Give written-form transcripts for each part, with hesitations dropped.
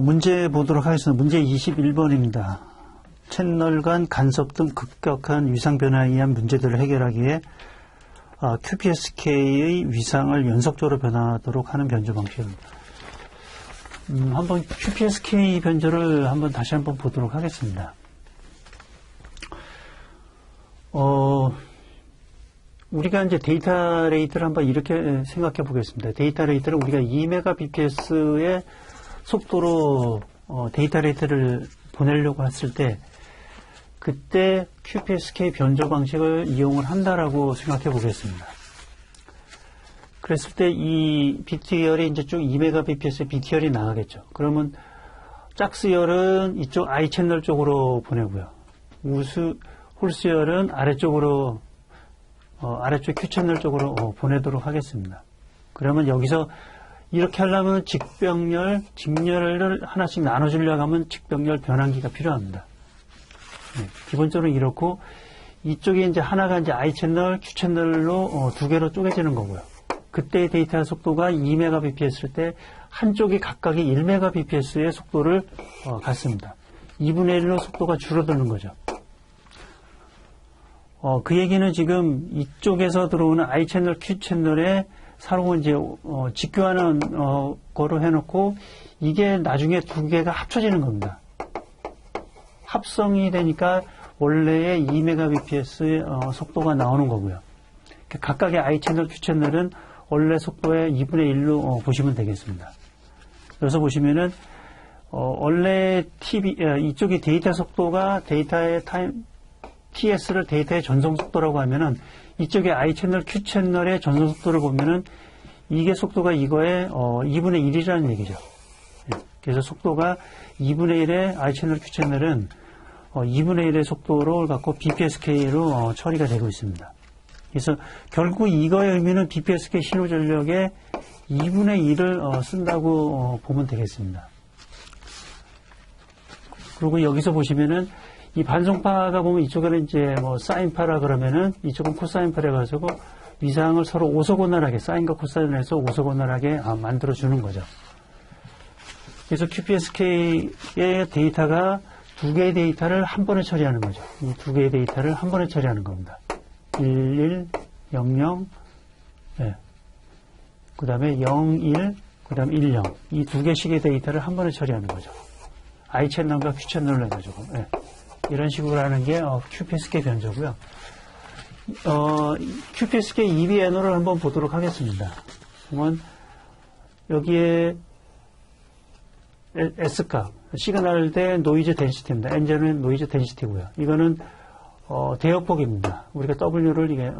문제 보도록 하겠습니다. 문제 21번입니다. 채널 간 간섭 등 급격한 위상 변화에 의한 문제들을 해결하기 위해 QPSK의 위상을 연속적으로 변화하도록 하는 변조 방식입니다. 한번 QPSK 변조를 다시 한번 보도록 하겠습니다. 우리가 이제 데이터 레이트를 한번 이렇게 생각해 보겠습니다. 데이터 레이트를 우리가 2Mbps의 속도로 데이터 레이트를 보내려고 했을 때 그때 QPSK 변조 방식을 이용을 한다라고 생각해 보겠습니다. 그랬을 때 이 비트열이 이제 쭉 2Mbps의 비트열이 나가겠죠. 그러면 짝수열은 이쪽 I 채널 쪽으로 보내고요. 홀수열은 아래쪽으로 아래쪽 Q 채널 쪽으로 보내도록 하겠습니다. 그러면 여기서 이렇게 하려면 직렬을 하나씩 나눠주려고 하면 직병렬 변환기가 필요합니다. 네, 기본적으로 이렇고 이쪽에 이제 하나가 이제 I 채널, Q 채널로 두 개로 쪼개지는 거고요. 그때의 데이터 속도가 2Mbps일 때 한쪽이 각각이 1Mbps의 속도를 갖습니다. 2분의 1로 속도가 줄어드는 거죠. 그 얘기는 지금 이쪽에서 들어오는 I 채널, Q 채널에 서로 이제 직교하는 거로 해놓고 이게 나중에 두 개가 합쳐지는 겁니다. 합성이 되니까 원래의 2Mbps의 속도가 나오는 거고요. 각각의 I 채널, Q 채널은 원래 속도의 2분의 1로 보시면 되겠습니다. 여기서 보시면은 원래 이쪽이 데이터 속도가 데이터의 TS를 데이터의 전송 속도라고 하면은 이쪽에 I 채널, Q 채널의 전송 속도를 보면은 이게 속도가 이거의 2분의 1이라는 얘기죠. 그래서 속도가 2분의 1의 I 채널, Q 채널은 2분의 1의 속도를 갖고 BPSK로 처리가 되고 있습니다. 그래서 결국 이거의 의미는 BPSK 신호 전력의 2분의 1을 쓴다고 보면 되겠습니다. 그리고 여기서 보시면은 이 반송파가 보면 이쪽에는 이제 사인파라 그러면은 이쪽은 코사인파라 가지고 위상을 서로 오소곤할하게 사인과 코사인을 해서 오소곤할하게 만들어주는 거죠. 그래서 QPSK의 데이터가 두 개의 데이터를 한 번에 처리하는 거죠. 이 두 개의 데이터를 한 번에 처리하는 겁니다. 11, 00, 네. 그 다음에 01, 그 다음에 10. 이 두 개씩의 데이터를 한 번에 처리하는 거죠. I 채널과 Q 채널로 해가지고. 네. 이런 식으로 하는 게 QPSK 변조고요. QPSK EBNO를 한번 보도록 하겠습니다. 그러면 여기에 S값, 시그널 대 노이즈 덴시티입니다. N제는 노이즈 덴시티고요. 이거는 대역폭입니다. 우리가 W를 이게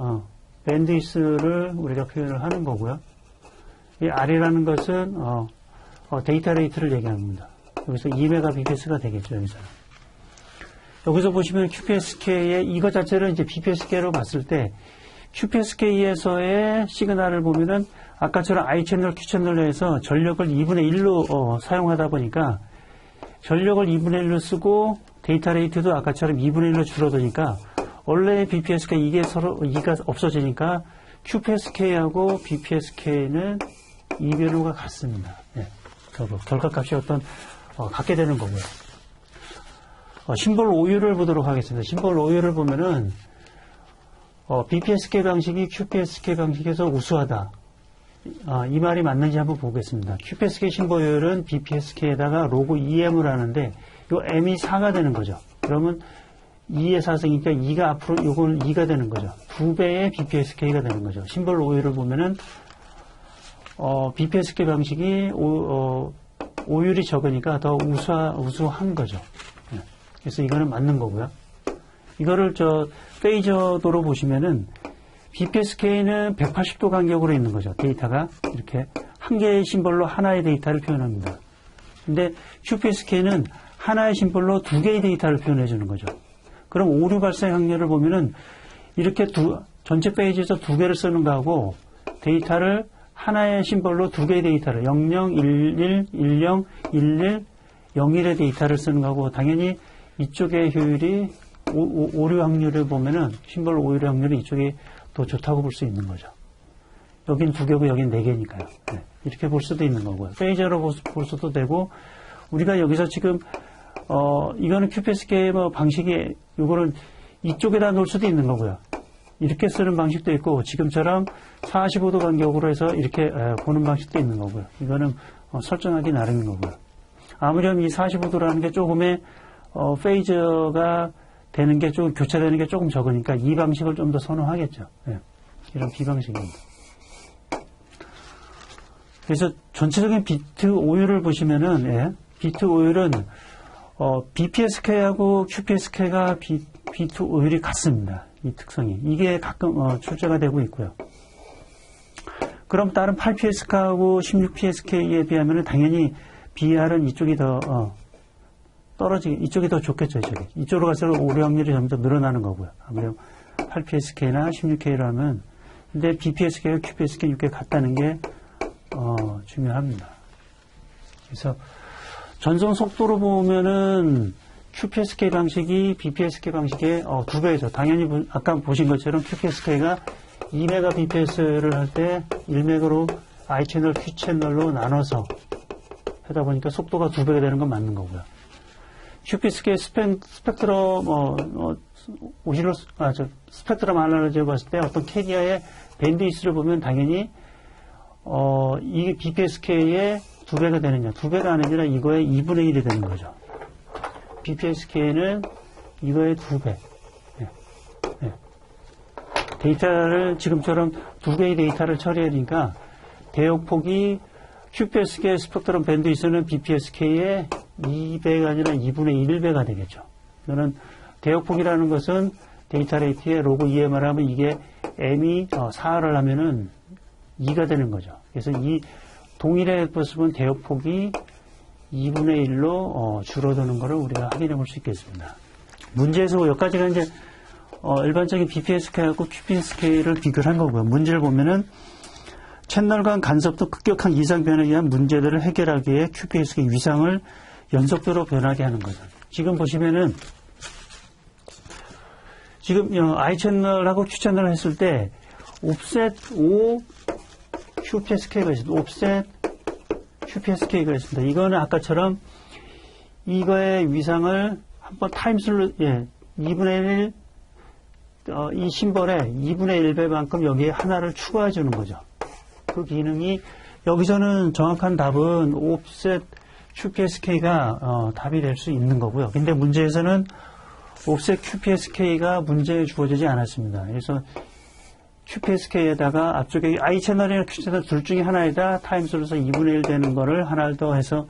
밴드위스를 우리가 표현을 하는 거고요. 이 R이라는 것은 데이터 레이트를 얘기합니다. 여기서 2Mbps가 되겠죠. 여기서 보시면 QPSK의 이거 자체를 이제 BPSK로 봤을 때 QPSK에서의 시그널을 보면은 아까처럼 I 채널, Q 채널에서 전력을 2분의 1로 사용하다 보니까 전력을 2분의 1로 쓰고 데이터 레이트도 아까처럼 2분의 1로 줄어드니까 원래의 BPSK 이게 서로 이가 없어지니까 QPSK하고 BPSK는 이변호가 같습니다. 네, 결과값이 같게 되는 거고요. 심볼 오유를 보도록 하겠습니다. 심볼 오유를 보면은 BPSK 방식이 QPSK 방식에서 우수하다. 이 말이 맞는지 한번 보겠습니다. QPSK 심볼 오유는 BPSK에다가 로그 EM을 하는데 요 M이 4가 되는 거죠. 그러면 2의 4승이니까 2가 앞으로 요건 2가 되는 거죠. 2배의 BPSK가 되는 거죠. 심볼 오유를 보면은 BPSK 방식이 오율이 적으니까 더 우수한 거죠. 그래서 이거는 맞는 거고요. 이거를 페이저도로 보시면은 BPSK는 180도 간격으로 있는 거죠. 데이터가 이렇게 한 개의 심볼로 하나의 데이터를 표현합니다. 근데 QPSK는 하나의 심볼로 두 개의 데이터를 표현해 주는 거죠. 그럼 오류 발생 확률을 보면은 이렇게 전체 페이지에서 두 개를 쓰는 거하고 데이터를 하나의 심볼로 두 개의 데이터를 00, 11, 10, 11, 01의 데이터를 쓰는 거하고 당연히 이쪽의 효율이 오류 확률을 보면은 심볼 오류 확률이 이쪽이 더 좋다고 볼 수 있는 거죠. 여긴 두 개고 여긴 네 개니까요. 네. 이렇게 볼 수도 있는 거고요. 페이저로 볼 수도 되고 우리가 여기서 지금 이거는 QPSK 뭐 방식이 요거는 이쪽에다 놓을 수도 있는 거고요. 이렇게 쓰는 방식도 있고 지금처럼 45도 간격으로 해서 이렇게 보는 방식도 있는 거고요. 이거는 설정하기 나름인 거고요. 아무렴 이 45도라는 게 조금의 페이저가 되는 게 조금 교차되는 게 조금 적으니까 이 방식을 좀 더 선호하겠죠. 예. 이런 비방식입니다. 그래서 전체적인 비트 오율을 보시면은 예. 비트 오율은 BPSK하고 QPSK가 비트 오율이 같습니다. 이 특성이. 이게 가끔 출제가 되고 있고요. 그럼 다른 8PSK하고 16PSK에 비하면 당연히 BR은 이쪽이 더 이쪽이 더 좋겠죠. 이쪽으로 갈수록 오류 확률이 점점 늘어나는 거고요. 아무래도 8PSK나 16K라면 근데 BPSK와 QPSK 6개 같다는 게 중요합니다. 그래서 전송 속도로 보면은 QPSK 방식이 BPSK 방식의 2배죠. 당연히 아까 보신 것처럼 QPSK가 2Mbps를 할 때 1Mb로 I채널, Q채널로 나눠서 하다 보니까 속도가 2배가 되는 건 맞는 거고요. QPSK 스펙트럼 스펙트럼 아날로지를 봤을 때 어떤 캐리어의 밴드위스를 보면 당연히 이게 BPSK의 2배가 되느냐, 2배가 아니라 이거의 2분의 1이 되는 거죠. BPSK는 이거의 2배. 네. 네. 데이터를 지금처럼 2개의 데이터를 처리하니까 대역폭이 QPSK 스펙트럼 밴드위스는 BPSK의 2배가 아니라 2분의 1배가 되겠죠. 이거는 대역폭이라는 것은 데이터 레이트의 로그 EMR 하면 이게 M이 4를 하면은 2가 되는 거죠. 그래서 이 동일의 모습은 대역폭이 2분의 1로 줄어드는 것을 우리가 확인해 볼 수 있겠습니다. 문제에서 여기까지가 이제 일반적인 BPSK하고 QPSK를 비교를 한 거고요. 문제를 보면은 채널 간 간섭도 급격한 이상 변화에 의한 문제들을 해결하기 위해 QPSK 위상을 연속도로 변하게 하는 거죠. 지금 보시면은 지금 I 채널하고 Q 채널을 했을 때 옵셋 O QPSK가 있습니다. 옵셋 QPSK가 있습니다. 이거는 아까처럼 이거의 위상을 한번 타임슬로 2분의 1 이 심벌에 2분의 1배만큼 여기에 하나를 추가해 주는 거죠. 그 기능이 여기서는 정확한 답은 옵셋 QPSK가 답이 될 수 있는 거고요. 근데 문제에서는 옵셋 QPSK가 문제에 주어지지 않았습니다. 그래서 QPSK에다가 앞쪽에 I 채널이나 Q 채널 둘 중에 하나에다 타임슬로서 2분의 1 되는 거를 하나를 더 해서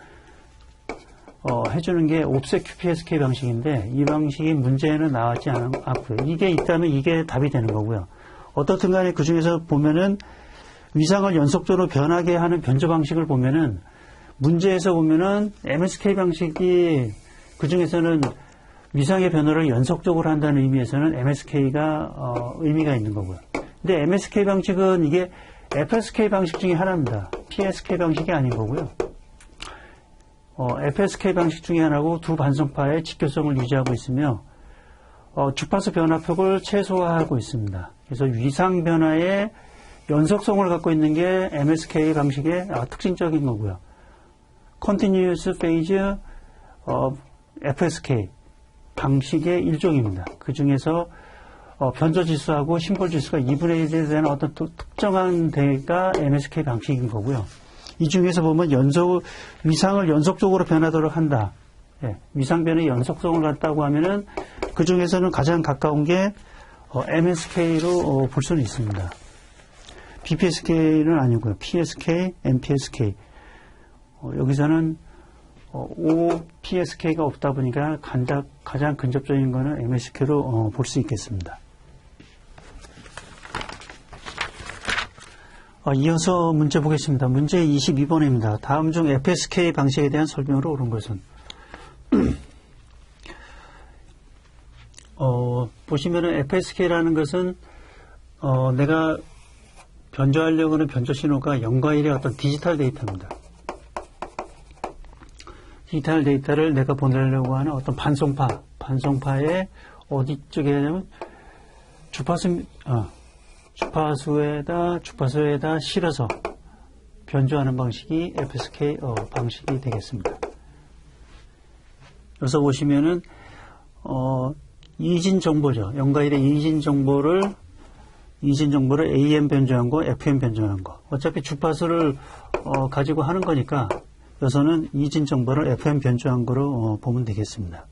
해주는 게 옵셋 QPSK 방식인데 이 방식이 문제에는 나왔지 않고요. 이게 있다면 이게 답이 되는 거고요. 어떻든 간에 그 중에서 보면은 위상을 연속적으로 변하게 하는 변조 방식을 보면은 문제에서 보면은 MSK 방식이 그 중에서는 위상의 변화를 연속적으로 한다는 의미에서는 MSK가 의미가 있는 거고요. 근데 MSK 방식은 이게 FSK 방식 중에 하나입니다. PSK 방식이 아닌 거고요. FSK 방식 중에 하나고 두 반성파의 직교성을 유지하고 있으며 주파수 변화폭을 최소화하고 있습니다. 그래서 위상 변화의 연속성을 갖고 있는 게 MSK 방식의 특징적인 거고요. Continuous Phase FSK 방식의 일종입니다. 그 중에서 변조지수하고 심볼지수가 2분의 1에 대한 어떤 특정한 데가 MSK 방식인 거고요. 이 중에서 보면 위상을 연속적으로 변하도록 한다. 위상 변의 연속성을 갖다고 하면은 그 중에서는 가장 가까운 게 MSK로 볼 수는 있습니다. BPSK는 아니고요. PSK, MPSK. 여기서는 OPSK가 없다 보니까 가장 근접적인 거는 MSK로 볼 수 있겠습니다. 이어서 문제 보겠습니다. 문제 22번입니다. 다음 중 FSK 방식에 대한 설명으로 옳은 것은 보시면은 FSK라는 것은 내가 변조하려고 하는 변조 신호가 0과 1의 어떤 디지털 데이터입니다. 디지털 데이터를 내가 보내려고 하는 어떤 반송파의 어디 쪽에 하냐면 주파수에다 실어서 변조하는 방식이 FSK 방식이 되겠습니다. 여기서 보시면은, 이진 정보죠. 연가일의 이진 정보를 AM 변조한 거, FM 변조한 거. 어차피 주파수를, 가지고 하는 거니까, 여기서는 이진 정보를 FM 변조한 거로 보면 되겠습니다.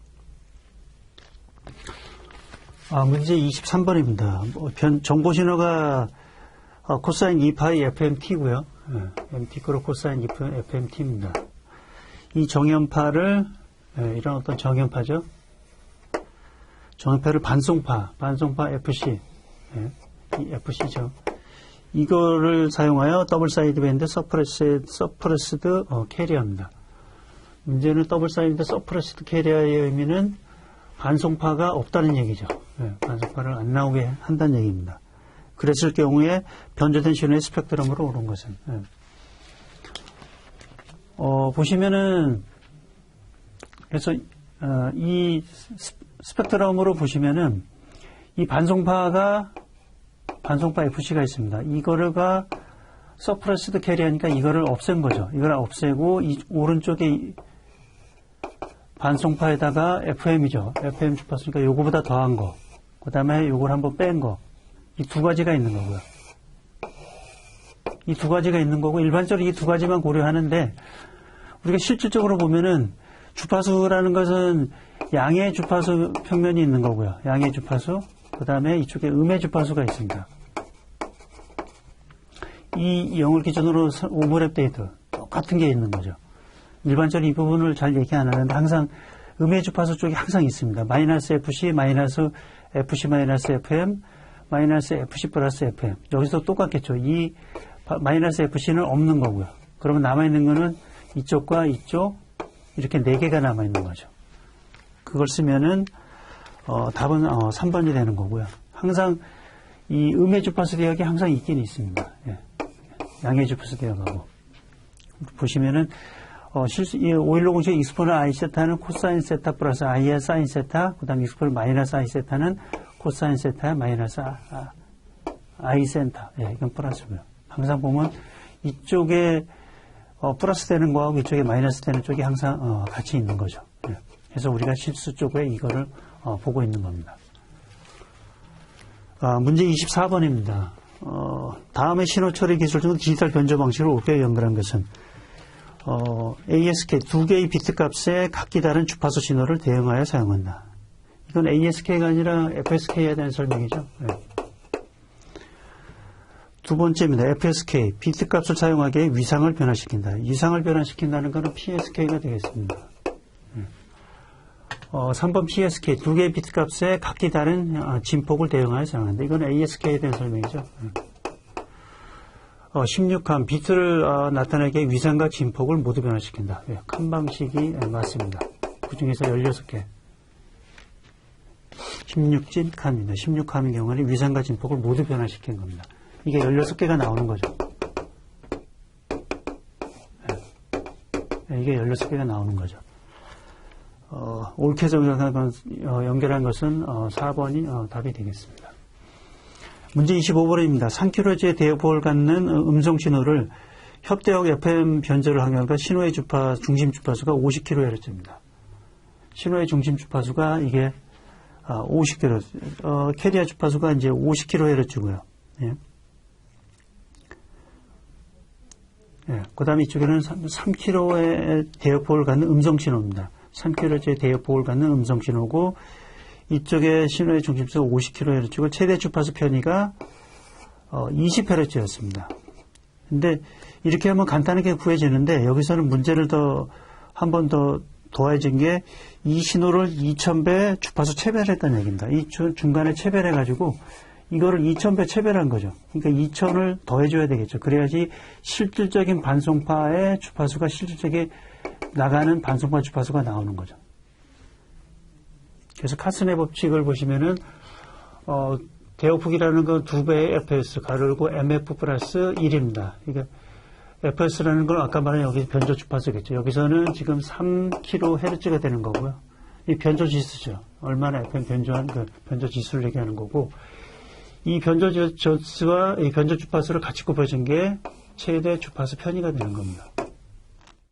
문제 23번입니다. 정보 신호가 코사인 2파이 FMT고요. MT 코사인 2파이 FMT입니다. 이 정연파를 이런 어떤 정연파죠. 정연파를 반송파 FC, 이 FC죠. 이거를 사용하여 더블 사이드 밴드 서프레스드 캐리어입니다. 문제는 더블 사이드 서프레스드 캐리어의 의미는 반송파가 없다는 얘기죠. 반송파를 안 나오게 한다는 얘기입니다. 그랬을 경우에 변조된 신호의 스펙트럼으로 오른 것은. 보시면은, 그래서, 이 스펙트럼으로 보시면은, 이 반송파 FC가 있습니다. 이거가 서프레스드 캐리하니까 이거를 없앤 거죠. 이걸 없애고, 이 오른쪽에 반송파에다가 FM이죠. FM 주파수니까 요거보다 더한 거. 그 다음에 요걸 한번 뺀 거. 이 두 가지가 있는 거고요. 이 두 가지가 있는 거고, 일반적으로 이 두 가지만 고려하는데, 우리가 실질적으로 보면은, 주파수라는 것은 양의 주파수 평면이 있는 거고요. 양의 주파수, 그 다음에 이쪽에 음의 주파수가 있습니다. 이 0을 기준으로 오버랩 데이터, 똑같은 게 있는 거죠. 일반적으로 이 부분을 잘 얘기 안 하는데, 항상 음의 주파수 쪽이 항상 있습니다. 마이너스 FC, 마이너스 FC 마이너스 FM, 마이너스 FC 플러스 FM. 여기서 똑같겠죠. 이 마이너스 FC는 없는 거고요. 그러면 남아있는 거는 이쪽과 이쪽, 이렇게 4개가 남아있는 거죠. 그걸 쓰면은, 답은 3번이 되는 거고요. 항상 이 음의 주파수 대역이 항상 있긴 있습니다. 예. 양의 주파수 대역하고. 보시면은, 이 오일로 공식 익스포널 I 세타는 코사인 세타 플러스 I의 사인 세타, 그 다음 익스포널 마이너스 I 세타는 코사인 세타 마이너스 I 세타. 예, 이건 플러스고요. 항상 보면 이쪽에 플러스 되는 거하고 이쪽에 마이너스 되는 쪽이 항상 같이 있는 거죠. 예. 그래서 우리가 실수 쪽에 이거를 보고 있는 겁니다. 문제 24번입니다. 다음의 신호 처리 기술 중 디지털 변조 방식을 옮겨 연결한 것은 ASK 두 개의 비트 값에 각기 다른 주파수 신호를 대응하여 사용한다. 이건 ASK가 아니라 FSK에 대한 설명이죠. 네. 두 번째입니다. FSK, 비트 값을 사용하기에 위상을 변화시킨다. 위상을 변화시킨다는 것은 PSK가 되겠습니다. 3번 PSK, 두 개의 비트 값에 각기 다른 진폭을 대응하여 사용한다. 이건 ASK에 대한 설명이죠. 16칸, 비트를 나타내기 위해 위상과 진폭을 모두 변화시킨다. 칸 방식이 맞습니다. 그 중에서 16개. 16진 칸입니다. 16칸의 경우는 위상과 진폭을 모두 변화시킨 겁니다. 이게 16개가 나오는 거죠. 이게 16개가 나오는 거죠. 옳게 연결한 것은 4번이 답이 되겠습니다. 문제 25번입니다. 3kHz의 대역폭을 갖는 음성 신호를 협대역 FM 변조를 하기 위해 신호의 중심 주파수가 50kHz입니다. 신호의 중심 주파수가 이게 50kHz, 캐리어 주파수가 이제 50kHz고요. 예. 예. 그 다음에 이쪽에는 3kHz의 대역폭을 갖는 음성 신호입니다. 3kHz의 대역폭을 갖는 음성 신호고, 이쪽에 신호의 중심수가 50kHz고 최대 주파수 편의가 20Hz였습니다. 근데 이렇게 하면 간단하게 구해지는데, 여기서는 문제를 한 번 더 더해진 게, 이 신호를 2000배 주파수 체별했다는 얘기입니다. 이 중간에 체별해가지고 이거를 2000배 체별한 거죠. 그러니까 2000을 더해줘야 되겠죠. 그래야지 실질적인 반송파의 주파수가 실질적인 나가는 반송파 주파수가 나오는 거죠. 그래서 카슨의 법칙을 보시면은, 대역폭이라는 건 2배의 FS, 가르고 MF 플러스 1입니다. 그러니까 FS라는 건 아까 말한 여기 변조 주파수겠죠. 여기서는 지금 3kHz가 되는 거고요. 이 변조 지수죠. 얼마나 FM 변조한 그 변조 지수를 얘기하는 거고, 이 변조 지수와 이 변조 주파수를 같이 곱해준 게 최대 주파수 편의가 되는 겁니다.